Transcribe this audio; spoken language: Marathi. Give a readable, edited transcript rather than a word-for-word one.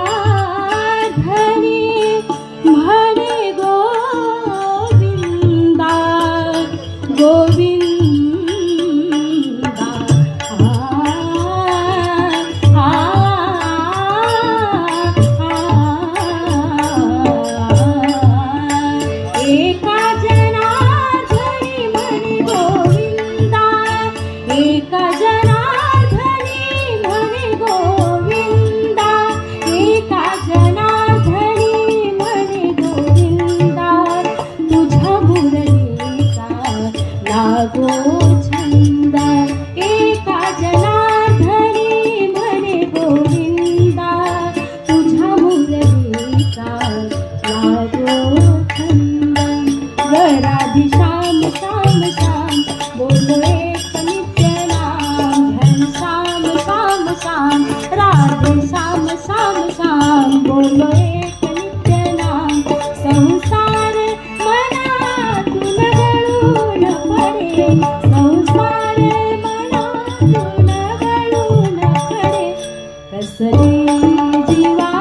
जनार्दनी म्हणे गोविंदा गोविंदा एका जनार्दनी म्हणे गोविंदा एका जनार्दनी म्हणे गोविंदा एका जनार्दनी म्हणे गोविंदा तुझ्या मुरलीचा लागो छंद एका जनार्दनी म्हणे गोविंदा तुझ्या मुरलीचा लागो छंद राधे श्याम श्याम श्याम बोलो एक नित्य नाम धन श्याम श्याम श्याम राधे श्याम श्याम श्याम बोलो एक नित्य नाम संसार मनातून गळून पडे संसार मनातून गळून पडे कसले जीवा